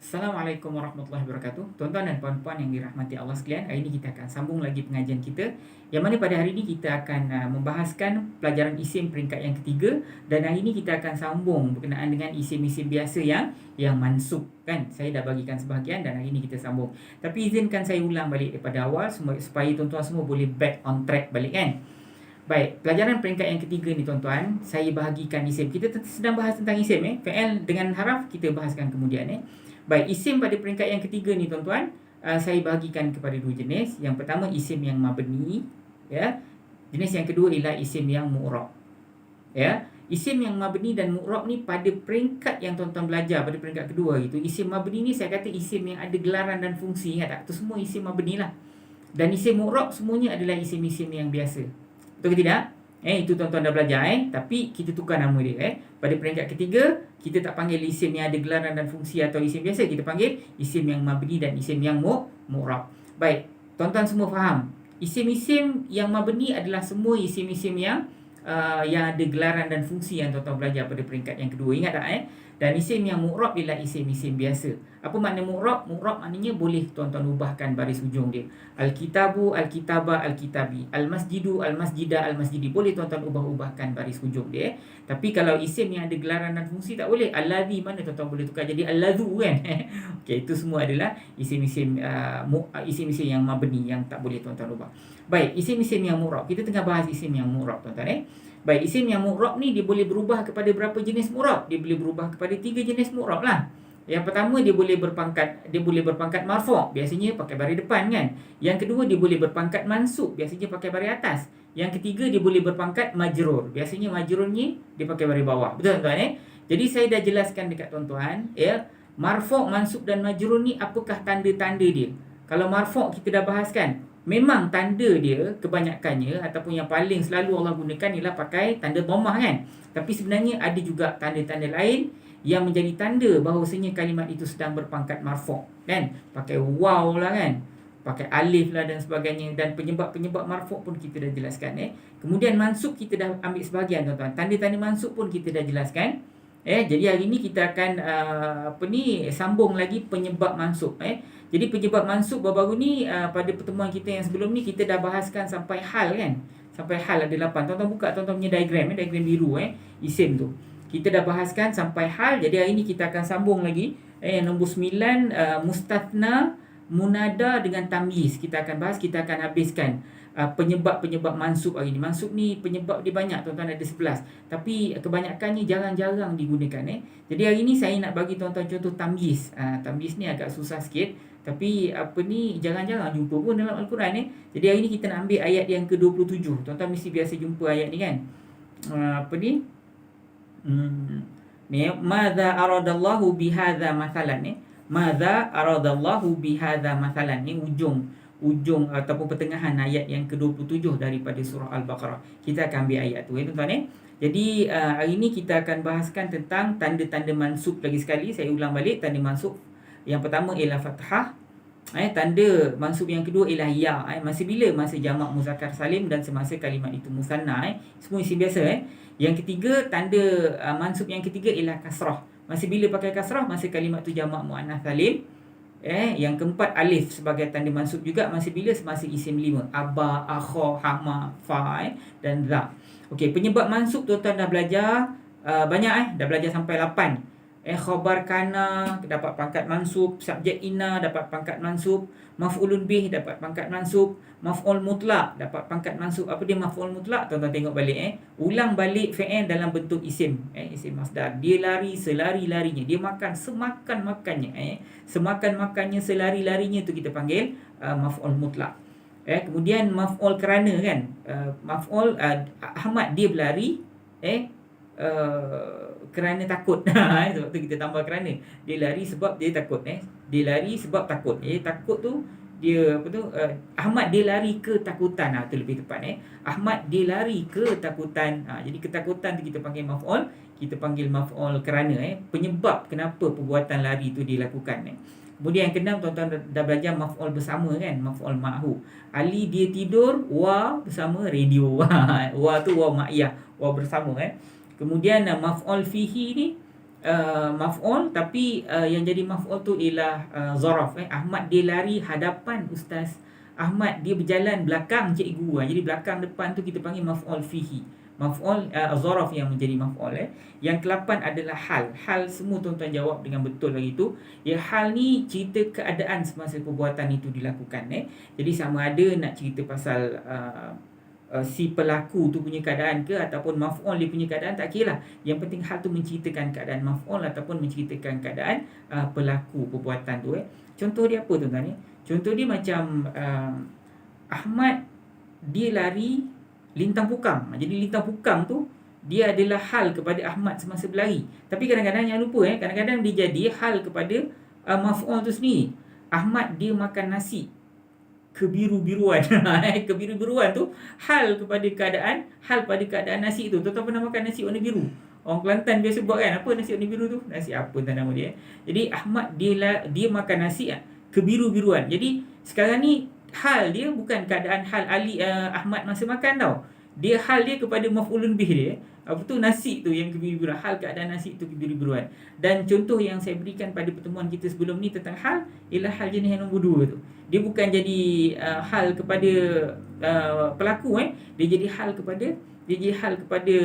Assalamualaikum warahmatullahi wabarakatuh. Tuan-tuan dan puan-puan yang dirahmati Allah sekalian, hari ini kita akan sambung lagi pengajian kita. Yang mana pada hari ini kita akan membahaskan pelajaran isim peringkat yang ketiga, dan hari ini kita akan sambung berkenaan dengan isim-isim biasa yang mansub, kan. Saya dah bagikan sebahagian dan hari ini kita sambung. Tapi izinkan saya ulang balik daripada awal supaya tuan-tuan semua boleh back on track balik, kan. Baik, pelajaran peringkat yang ketiga ni tuan-tuan, saya bahagikan isim. Kita sedang bahas tentang isim, fi'il dengan haraf kita bahaskan kemudian. Baik, isim pada peringkat yang ketiga ni tuan-tuan, saya bahagikan kepada dua jenis. Yang pertama isim yang mabni, ya. Jenis yang kedua ialah isim yang mu'rab. Ya. Isim yang mabni dan mu'rab ni pada peringkat yang tuan-tuan belajar pada peringkat kedua itu, isim mabni ni saya kata isim yang ada gelaran dan fungsi, ingat tak? Itu semua isim mabni lah. Dan isim mu'rab semuanya adalah isim-isim yang biasa. Betul ke tidak? Itu tuan-tuan dah belajar, tapi kita tukar nama dia, Pada peringkat ketiga, kita tak panggil isim yang ada gelaran dan fungsi atau isim biasa, kita panggil isim yang mabni dan isim yang mu'rab. Baik, tuan-tuan semua faham. Isim-isim yang mabni adalah semua isim-isim yang ada gelaran dan fungsi yang tuan-tuan belajar pada peringkat yang kedua. Ingat tak, Dan isim yang mu'rab ialah isim-isim biasa. Apa makna mu'rab? Mu'rab maknanya boleh tuan-tuan ubahkan baris hujung dia. Al-kitabu, al-kitaba, al-kitabi. Al-masjidu, al-masjida, al-masjidi. Boleh tuan-tuan ubah-ubahkan baris hujung dia. Tapi kalau isim yang ada gelaran dan fungsi tak boleh. Al-ladhi mana tuan-tuan boleh tukar jadi al-ladhu, kan. Okey, itu semua adalah isim-isim isim-isim yang mabni yang tak boleh tuan-tuan ubah. Baik, isim-isim yang mu'rab. Kita tengah bahas isim yang mu'rab, tuan-tuan. Baik, isim yang mu'rab ni dia boleh berubah kepada berapa jenis mu'rab? Dia boleh berubah kepada 3 jenis mu'rab lah. Yang pertama dia boleh berpangkat marfu', biasanya pakai baris depan, kan. Yang kedua dia boleh berpangkat mansub, biasanya pakai baris atas. Yang ketiga dia boleh berpangkat majrur, biasanya majrur ni dia pakai baris bawah. Betul tuan-tuan, Jadi saya dah jelaskan dekat tuan-tuan, marfu', mansub dan majrur ni apakah tanda-tanda dia. Kalau marfu' kita dah bahaskan. Memang tanda dia kebanyakannya ataupun yang paling selalu Allah gunakan ialah pakai tanda dhammah, kan. Tapi sebenarnya ada juga tanda-tanda lain yang menjadi tanda bahawasanya kalimat itu sedang berpangkat marfu', kan. Pakai waw lah, kan. Pakai alif lah dan sebagainya. Dan penyebab-penyebab marfu' pun kita dah jelaskan, Kemudian mansub kita dah ambil sebahagian, tuan-tuan. Tanda-tanda mansub pun kita dah jelaskan. Jadi hari ini kita akan sambung lagi penyebab mansub, Jadi penyebab mansub baru-baru ni pada pertemuan kita yang sebelum ni kita dah bahaskan sampai hal, kan. Sampai hal ada 8. Tuan-tuan buka tuan-tuan punya diagram, diagram biru, isim tu. Kita dah bahaskan sampai hal. Jadi hari ini kita akan sambung lagi nombor 9, mustathna, munada dengan tamyiz. Kita akan bahas, kita akan habiskan penyebab-penyebab mansub hari ni. Mansub ni penyebab dia banyak, tuan-tuan, ada 11. Tapi kebanyakannya jarang-jarang digunakan, Jadi hari ni saya nak bagi tuan-tuan contoh tamyiz. Tamyiz ni agak susah sikit, tapi jarang-jarang jumpa pun dalam Al-Quran, Jadi hari ni kita nak ambil ayat yang ke-27. Tuan-tuan mesti biasa jumpa ayat ni, kan. Ni madza aradallahu bihadza mathalan, madza aradallahu bihadza mathalan. Ni ujung ataupun pertengahan ayat yang ke-27 daripada surah Al-Baqarah. Kita akan ambil ayat tu, tuan-tuan. Jadi hari ini kita akan bahaskan tentang tanda-tanda mansub lagi sekali. Saya ulang balik, tanda mansub yang pertama ialah fathah. Tanda mansub yang kedua ialah ya. Masa bila? Masa jamak muzakkar salim dan semasa kalimat itu musanna. Semua isim biasa. Yang ketiga, tanda mansub yang ketiga ialah kasrah. Masa bila pakai kasrah? Masa kalimat itu jamak muannas salim. Yang keempat, alif sebagai tanda mansub juga. Masa bila? Semasa isim 5. Aba, akha, hama, fa dan za. Okey, penyebab mansub tuan-tuan dah belajar banyak, dah belajar sampai 8. Khabar kana dapat pangkat mansub, subjek inna dapat pangkat mansub, maf'ulun bih dapat pangkat mansub, maf'ul mutlak dapat pangkat mansub. Apa dia maf'ul mutlak? Tuan-tuan tengok balik, ulang balik fi'il dalam bentuk isim, isim masdar. Dia lari selari-larinya, dia makan semakan-makannya, semakan-makannya, selari-larinya, tu kita panggil maf'ul mutlak. Kemudian maf'ul kerana, kan. Maf'ul Ahmad dia berlari kerana takut. Sebab tu kita tambah kerana. Dia lari sebab dia takut, Dia lari sebab takut. Takut tu dia Ahmad dia lari ketakutan. Tu lebih tepat, Ahmad dia lari ketakutan. Jadi ketakutan tu kita panggil maf'ul, kita panggil maf'ul kerana, penyebab kenapa perbuatan lari tu dilakukan, Kemudian yang keenam, tuan-tuan dah belajar maf'ul bersama, kan. Maf'ul ma'hu. Ali dia tidur, wa bersama radio. Wa tu wa ma'iyah, wa bersama, Kemudian maf'ul fihi ni maf'ul, tapi yang jadi maf'ul tu ialah zaraf. Ahmad dia lari hadapan Ustaz Ahmad, dia berjalan belakang cikgu. Jadi belakang depan tu kita panggil maf'ul fihi. Maf'ul zaraf yang menjadi maf'ul. Yang ke-8 adalah hal. Hal semua tuan-tuan jawab dengan betul lagi tu. Ya, hal ni cerita keadaan semasa perbuatan itu dilakukan. Jadi sama ada nak cerita pasal si pelaku tu punya keadaan ke ataupun maf'ul dia punya keadaan, tak kira lah. Yang penting hal tu menceritakan keadaan maf'ul ataupun menceritakan keadaan pelaku perbuatan tu. Contoh dia apa tuan-tuan? Contoh dia macam Ahmad dia lari lintang pukang. Jadi lintang pukang tu dia adalah hal kepada Ahmad semasa berlari. Tapi kadang-kadang jangan lupa kadang-kadang dia jadi hal kepada maf'ul tu sendiri. Ahmad dia makan nasi kebiru-biruan. Kebiru-biruan tu hal pada keadaan nasi tu. Tuan-tuan pernah makan nasi warna biru? Orang Kelantan biasa buat kan, apa nasi warna biru tu? Nasi apa nama dia? Jadi Ahmad dia makan nasi kebiru-biruan. Jadi sekarang ni hal dia bukan keadaan hal Ahmad masa makan tau. Dia hal dia kepada maf'ulun bih dia. Apa tu nasi tu yang kebiru-biruan, hal keadaan nasi tu kebiru-biruan. Dan contoh yang saya berikan pada pertemuan kita sebelum ni tentang hal ialah hal jenis yang nombor 2 tu. Dia bukan jadi hal kepada pelaku dia jadi hal kepada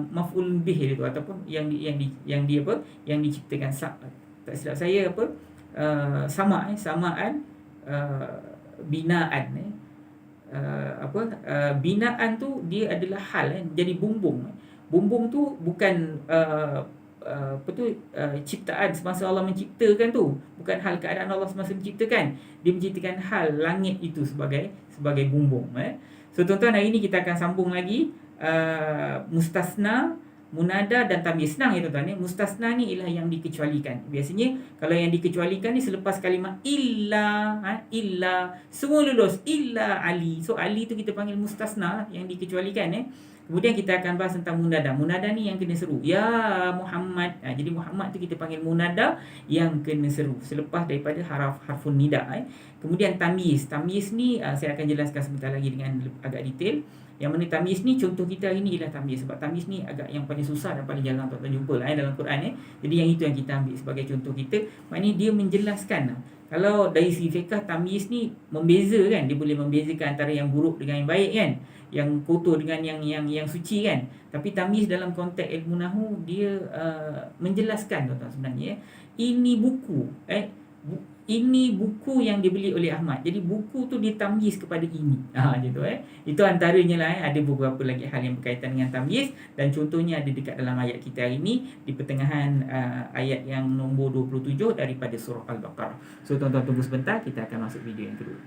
maf'ulun bih dia tu ataupun yang diciptakan. Tak silap saya samaan binaan binaan tu dia adalah hal jadi bumbung. Bumbung tu bukan ciptaan semasa Allah menciptakan tu, bukan hal keadaan Allah semasa menciptakan. Dia menciptakan hal langit itu sebagai bumbung. So tuan-tuan, hari ni kita akan sambung lagi mustasna, munada dan tamyiz. Senang tuan-tuan. Mustasna ni ialah yang dikecualikan. Biasanya kalau yang dikecualikan ni selepas kalimah illa, semua lulus illa Ali. So Ali tu kita panggil mustasna, yang dikecualikan. Kemudian kita akan bahas tentang munada. Munada ni yang kena seru. Ya Muhammad. Jadi Muhammad tu kita panggil munada yang kena seru selepas daripada harfun nida. Kemudian tamyiz. Tamyiz ni saya akan jelaskan sebentar lagi dengan agak detail. Yang mana tamyiz ni, contoh kita hari ni ialah tamyiz. Sebab tamyiz ni agak yang paling susah dan paling jarang tuan-tuan jumpa dalam Quran. Jadi yang itu yang kita ambil sebagai contoh kita. Maknanya dia menjelaskan. Kalau dari segi fiqh, tamyiz ni membeza kan. Dia boleh membezakan antara yang buruk dengan yang baik kan. Yang kotor dengan yang suci kan. Tapi tamyiz dalam konteks ilmu nahwu dia menjelaskan tuan-tuan sebenarnya. Ini buku ini buku yang dibeli oleh Ahmad. Jadi buku tu dia tamyiz kepada ini. Gitu Itu antaranya lah ada beberapa lagi hal yang berkaitan dengan tamyiz dan contohnya ada dekat dalam ayat kita hari ini di pertengahan ayat yang nombor 27 daripada surah Al-Baqarah. So tuan-tuan tunggu sebentar, kita akan masuk video yang kedua.